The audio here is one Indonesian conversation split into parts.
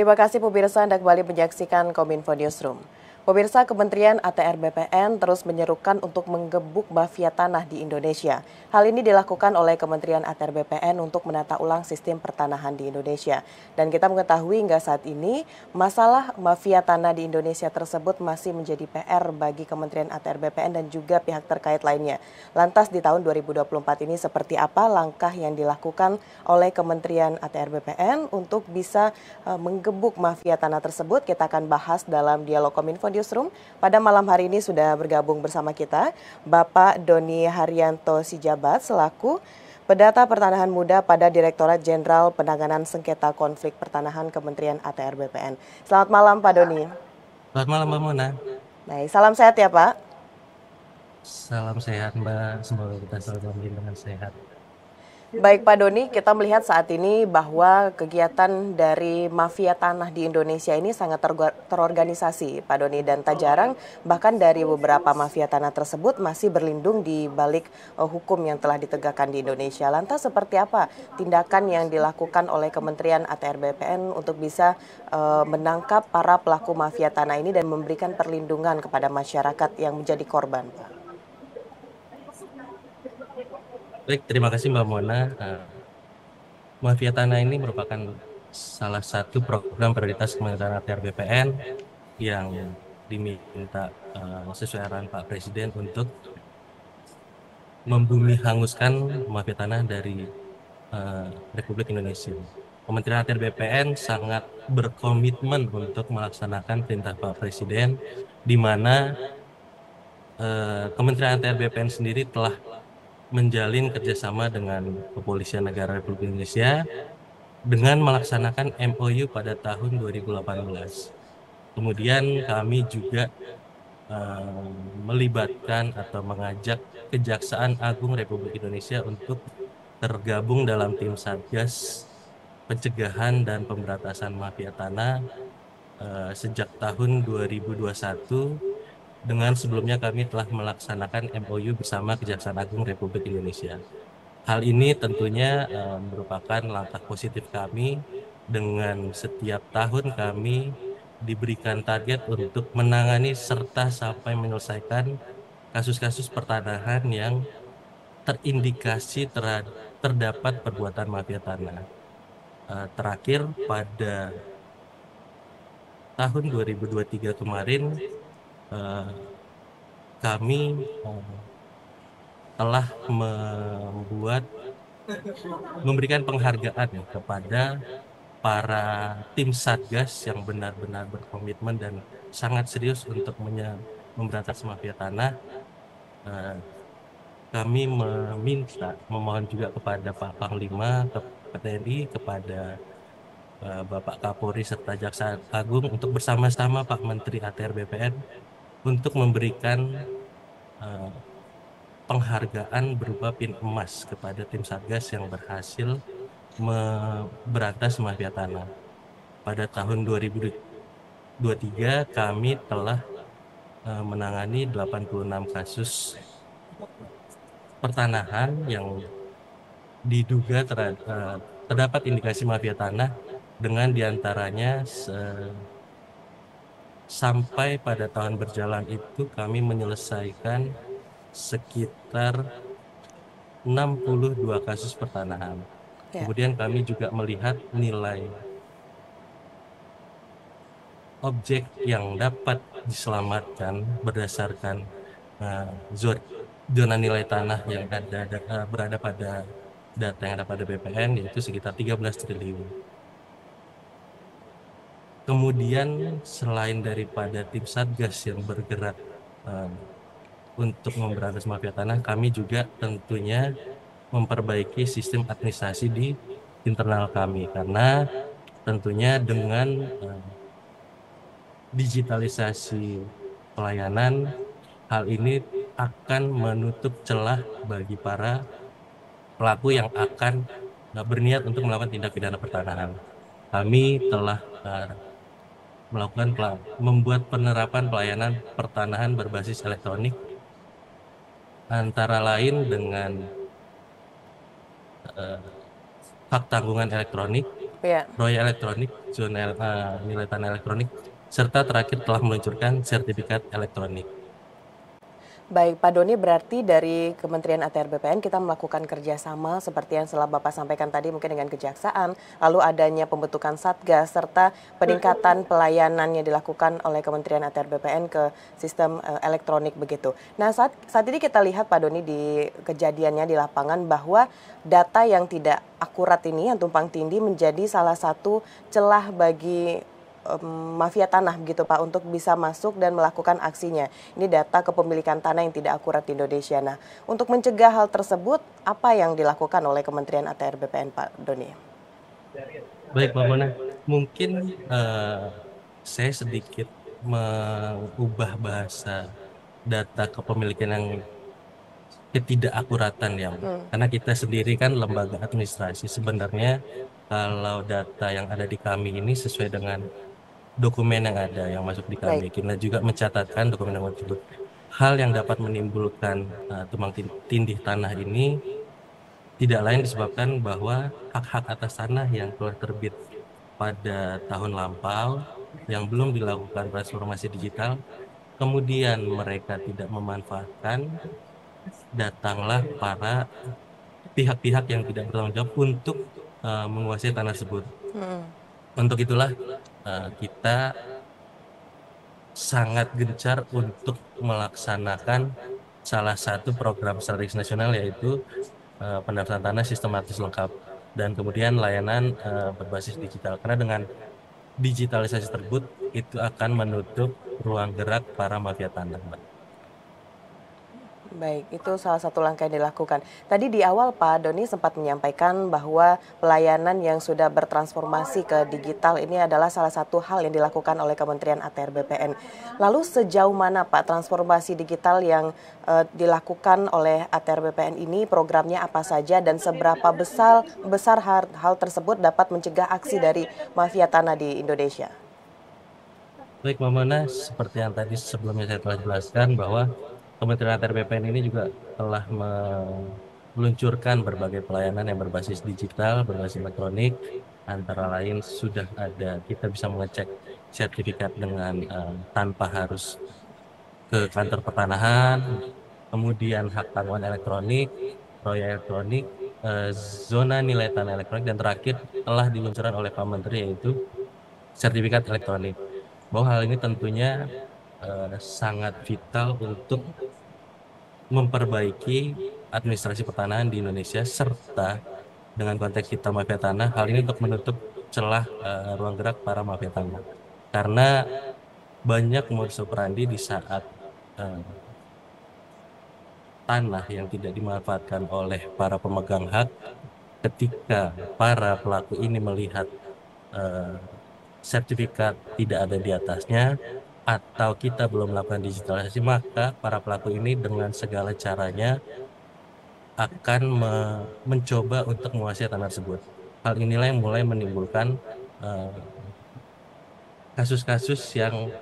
Terima kasih pemirsa Anda kembali menyaksikan Kominfo Newsroom. Pemirsa, Kementerian ATR BPN terus menyerukan untuk menggebuk mafia tanah di Indonesia. Hal ini dilakukan oleh Kementerian ATR BPN untuk menata ulang sistem pertanahan di Indonesia. Dan kita mengetahui hingga saat ini, masalah mafia tanah di Indonesia tersebut masih menjadi PR bagi Kementerian ATR BPN dan juga pihak terkait lainnya. Lantas di tahun 2024 ini seperti apa langkah yang dilakukan oleh Kementerian ATR BPN untuk bisa menggebuk mafia tanah tersebut? Kita akan bahas dalam dialog Kominfo Newsroom. Pada malam hari ini sudah bergabung bersama kita Bapak Doni Haryanto Sijabat selaku Pendata Pertanahan Muda pada Direktorat Jenderal Penanganan Sengketa Konflik Pertanahan Kementerian ATR BPN. Selamat malam Pak Doni. Selamat malam Mbak Mona. Baik, salam sehat ya Pak. Salam sehat Mbak. Semoga kita selalu dalam lindungan sehat. Baik Pak Doni, kita melihat saat ini bahwa kegiatan dari mafia tanah di Indonesia ini sangat terorganisasi Pak Doni, dan tak jarang bahkan dari beberapa mafia tanah tersebut masih berlindung di balik hukum yang telah ditegakkan di Indonesia. Lantas seperti apa tindakan yang dilakukan oleh Kementerian ATR BPN untuk bisa menangkap para pelaku mafia tanah ini dan memberikan perlindungan kepada masyarakat yang menjadi korban, Pak? Baik, terima kasih Mbak Mona. Mafia tanah ini merupakan salah satu program prioritas Kementerian ATR BPN yang diminta sesuai arahan Pak Presiden untuk membumi hanguskan mafia tanah dari Republik Indonesia. Kementerian ATR BPN sangat berkomitmen untuk melaksanakan perintah Pak Presiden, di mana Kementerian ATR BPN sendiri telah menjalin kerjasama dengan Kepolisian Negara Republik Indonesia dengan melaksanakan MOU pada tahun 2018. Kemudian kami juga eh, melibatkan atau mengajak Kejaksaan Agung Republik Indonesia untuk tergabung dalam tim Satgas Pencegahan dan Pemberantasan Mafia Tanah sejak tahun 2021. Dengan sebelumnya kami telah melaksanakan MOU bersama Kejaksaan Agung Republik Indonesia. Hal ini tentunya merupakan langkah positif kami, dengan setiap tahun kami diberikan target untuk menangani serta sampai menyelesaikan kasus-kasus pertanahan yang terindikasi terdapat perbuatan mafia tanah. Terakhir pada tahun 2023 kemarin, eh, kami telah memberikan penghargaan ya kepada para tim Satgas yang benar-benar berkomitmen dan sangat serius untuk memberantas mafia tanah. Eh, Kami memohon juga kepada Pak Panglima, ke TNI, kepada Bapak Kapolri serta Jaksa Agung untuk bersama-sama Pak Menteri ATR BPN untuk memberikan eh, penghargaan berupa pin emas kepada tim Satgas yang berhasil memberantas mafia tanah. Pada tahun 2023 kami telah menangani 86 kasus pertanahan yang diduga terdapat indikasi mafia tanah, dengan diantaranya sampai pada tahun berjalan itu kami menyelesaikan sekitar 62 kasus pertanahan. Ya. Kemudian kami juga melihat nilai objek yang dapat diselamatkan berdasarkan uh, zona nilai tanah yang berada pada data yang ada pada BPN, yaitu sekitar 13 triliun. Kemudian selain daripada tim Satgas yang bergerak uh, untuk memberantas mafia tanah, kami juga tentunya memperbaiki sistem administrasi di internal kami, karena tentunya dengan digitalisasi pelayanan, hal ini akan menutup celah bagi para pelaku yang akan berniat untuk melakukan tindak pidana pertanahan. Kami telah membuat penerapan pelayanan pertanahan berbasis elektronik, antara lain dengan hak tanggungan elektronik, Ya. Royal Elektronik, zona nilai tanah elektronik, serta terakhir telah meluncurkan sertifikat elektronik. Baik, Pak Doni, berarti dari Kementerian ATR BPN kita melakukan kerjasama seperti yang telah Bapak sampaikan tadi mungkin dengan Kejaksaan, lalu adanya pembentukan Satgas, serta peningkatan pelayanan yang dilakukan oleh Kementerian ATR BPN ke sistem elektronik begitu. Nah, saat ini kita lihat Pak Doni di kejadiannya di lapangan bahwa data yang tidak akurat ini, yang tumpang tindih menjadi salah satu celah bagi mafia tanah begitu Pak untuk bisa masuk dan melakukan aksinya. Ini data kepemilikan tanah yang tidak akurat di Indonesia. Nah, untuk mencegah hal tersebut, apa yang dilakukan oleh Kementerian ATR BPN Pak Doni? Baik, Mbak Mona, mungkin saya sedikit mengubah bahasa data kepemilikan yang ketidakakuratan ya, Mbak. Karena kita sendiri kan lembaga administrasi, sebenarnya kalau data yang ada di kami ini sesuai dengan dokumen yang ada yang masuk di Baik. kami. Kita juga mencatatkan dokumen yang tersebut. Hal yang dapat menimbulkan tumpang tindih tanah ini tidak lain disebabkan bahwa hak-hak atas tanah yang telah terbit pada tahun lampau yang belum dilakukan transformasi digital, kemudian mereka tidak memanfaatkan, datanglah para pihak-pihak yang tidak bertanggung jawab untuk menguasai tanah tersebut. Untuk itulah kita sangat gencar untuk melaksanakan salah satu program strategis nasional, yaitu pendaftaran tanah sistematis lengkap dan kemudian layanan berbasis digital. Karena dengan digitalisasi tersebut itu akan menutup ruang gerak para mafia tanah, Mbak. Baik, itu salah satu langkah yang dilakukan. Tadi di awal Pak Doni sempat menyampaikan bahwa pelayanan yang sudah bertransformasi ke digital ini adalah salah satu hal yang dilakukan oleh Kementerian ATR BPN. Lalu sejauh mana Pak transformasi digital yang dilakukan oleh ATR BPN ini, programnya apa saja dan seberapa besar hal tersebut dapat mencegah aksi dari mafia tanah di Indonesia? Baik, Mbak Mona, seperti yang tadi sebelumnya saya telah jelaskan bahwa Kementerian ATR BPN ini juga telah meluncurkan berbagai pelayanan yang berbasis digital, berbasis elektronik, antara lain sudah ada, kita bisa mengecek sertifikat dengan tanpa harus ke kantor pertanahan, kemudian hak tanggungan elektronik, proyek elektronik, zona nilai tanah elektronik, dan terakhir telah diluncurkan oleh Pak Menteri yaitu sertifikat elektronik. Bahwa hal ini tentunya sangat vital untuk memperbaiki administrasi pertanahan di Indonesia, serta dengan konteks kita mafia tanah, hal ini untuk menutup celah ruang gerak para mafia tanah. Karena banyak modus operandi di saat tanah yang tidak dimanfaatkan oleh para pemegang hak, ketika para pelaku ini melihat sertifikat tidak ada di atasnya, atau kita belum melakukan digitalisasi, maka para pelaku ini dengan segala caranya akan mencoba untuk menguasai tanah tersebut. Hal inilah yang mulai menimbulkan kasus-kasus yang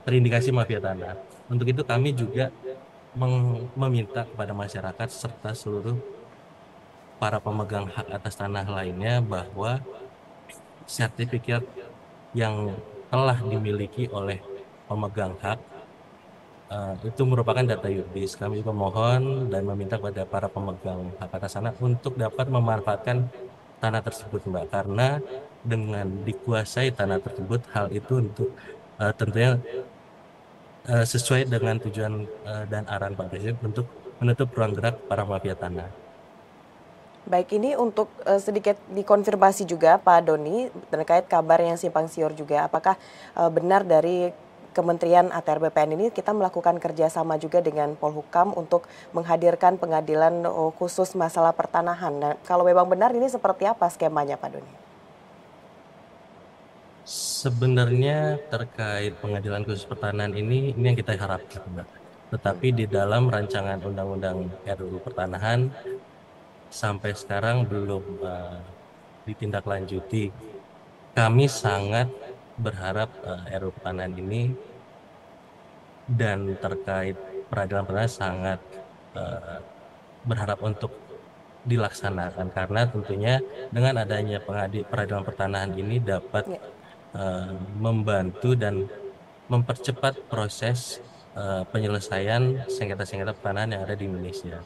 terindikasi mafia tanah. Untuk itu kami juga meminta kepada masyarakat serta seluruh para pemegang hak atas tanah lainnya bahwa sertifikat yang telah dimiliki oleh pemegang hak itu merupakan data yuridis. Kami juga mohon dan meminta kepada para pemegang hak atas tanah untuk dapat memanfaatkan tanah tersebut, Mbak, karena dengan dikuasai tanah tersebut, hal itu untuk tentunya sesuai dengan tujuan dan arahan Pak Presiden untuk menutup ruang gerak para mafia tanah. Baik, ini untuk sedikit dikonfirmasi juga Pak Doni terkait kabar yang simpang siur juga. Apakah benar dari Kementerian ATR BPN ini kita melakukan kerjasama juga dengan Polhukam untuk menghadirkan pengadilan khusus masalah pertanahan? Nah, kalau memang benar ini seperti apa skemanya Pak Doni? Sebenarnya terkait pengadilan khusus pertanahan ini yang kita harapkan, Mbak. Tetapi di dalam rancangan Undang-Undang RUU Pertanahan sampai sekarang belum ditindaklanjuti. Kami sangat berharap RUU Pertanahan ini dan terkait peradilan pertanahan sangat berharap untuk dilaksanakan karena tentunya dengan adanya peradilan pertanahan ini dapat Ya. membantu dan mempercepat proses penyelesaian sengketa-sengketa pertanahan yang ada di Indonesia.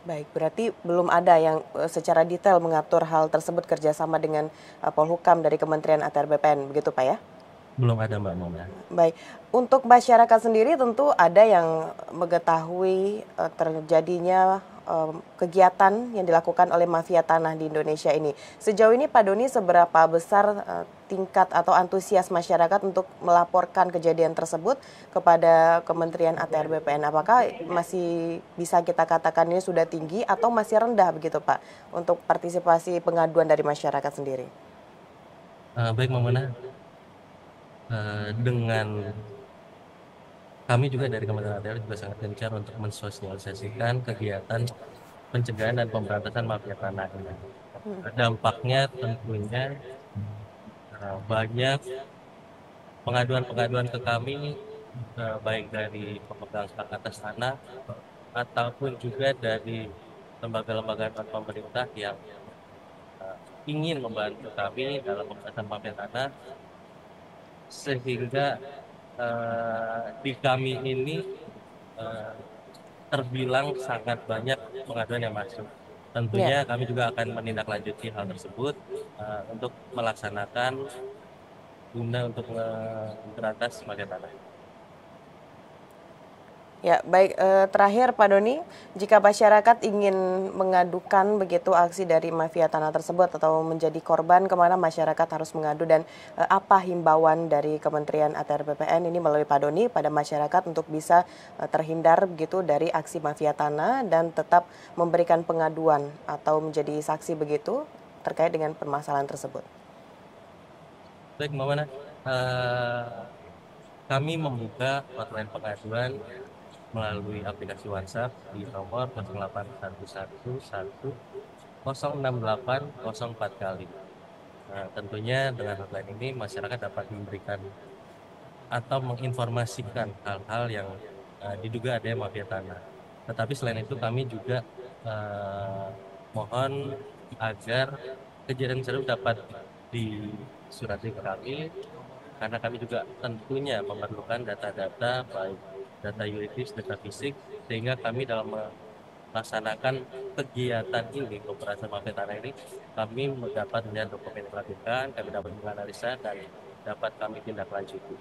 Baik, berarti belum ada yang secara detail mengatur hal tersebut kerjasama dengan Polhukam dari Kementerian ATR BPN, begitu Pak ya? Belum ada Mbak Mona. Baik, untuk masyarakat sendiri tentu ada yang mengetahui terjadinya kegiatan yang dilakukan oleh mafia tanah di Indonesia ini. Sejauh ini Pak Doni, seberapa besar tingkat atau antusias masyarakat untuk melaporkan kejadian tersebut kepada Kementerian ATR BPN? Apakah masih bisa kita katakan ini sudah tinggi atau masih rendah begitu Pak untuk partisipasi pengaduan dari masyarakat sendiri? Baik Mbak Mona, dengan kami juga dari Kementerian ATR juga sangat gencar untuk mensosialisasikan kegiatan pencegahan dan pemberantasan mafia tanah ini. Dampaknya tentunya banyak pengaduan-pengaduan ke kami, baik dari pemegang hak atas tanah ataupun juga dari lembaga-lembaga non pemerintah yang ingin membantu kami dalam pemberantasan mafia tanah, sehingga di kami ini terbilang sangat banyak pengaduan yang masuk. Ya. Tentunya kami juga akan menindaklanjuti hal tersebut untuk melaksanakan guna untuk memberantas mafia tanah. Ya, baik. Terakhir Pak Doni, jika masyarakat ingin mengadukan begitu aksi dari mafia tanah tersebut atau menjadi korban, kemana masyarakat harus mengadu dan apa himbauan dari Kementerian ATR BPN ini melalui Pak Doni pada masyarakat untuk bisa terhindar begitu dari aksi mafia tanah dan tetap memberikan pengaduan atau menjadi saksi begitu terkait dengan permasalahan tersebut. Baik, Mbak Mana, kami membuka hotline pengaduan melalui aplikasi WhatsApp di nomor 0811106804 kali. Nah, tentunya dengan hotline ini masyarakat dapat memberikan atau menginformasikan hal-hal yang diduga ada mafia tanah. Tetapi selain itu kami juga mohon agar kejadian tersebut dapat disurati ke kami, karena kami juga tentunya memerlukan data-data baik data yuridis, data fisik, sehingga kami dalam melaksanakan kegiatan ini, operasi mafia tanah ini, kami dapat melihat dokumen pelatihan, kami dapat menganalisa dan dapat kami tindak lanjuti.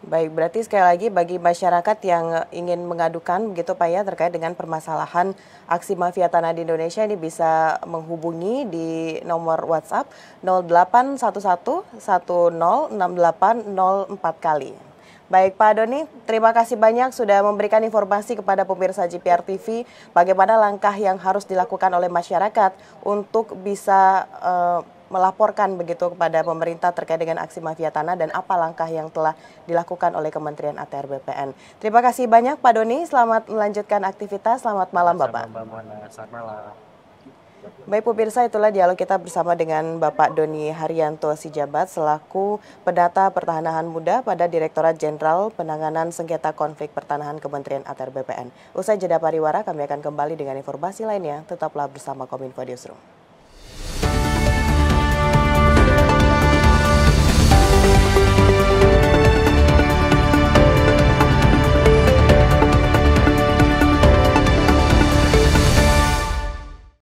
Baik, berarti sekali lagi bagi masyarakat yang ingin mengadukan begitu Pak ya terkait dengan permasalahan aksi mafia tanah di Indonesia ini bisa menghubungi di nomor WhatsApp 0811106804 kali. Baik Pak Doni, terima kasih banyak sudah memberikan informasi kepada pemirsa GPR TV bagaimana langkah yang harus dilakukan oleh masyarakat untuk bisa melaporkan begitu kepada pemerintah terkait dengan aksi mafia tanah dan apa langkah yang telah dilakukan oleh Kementerian ATR BPN. Terima kasih banyak Pak Doni, selamat melanjutkan aktivitas, selamat malam Bapak. Selamat malam. Baik pemirsa, itulah dialog kita bersama dengan Bapak Doni Haryanto Sijabat selaku Pendata Pertanahan Muda pada Direktorat Jenderal Penanganan Sengketa Konflik Pertanahan Kementerian ATR BPN. Usai jeda pariwara, kami akan kembali dengan informasi lainnya. Tetaplah bersama Kominfo Newsroom.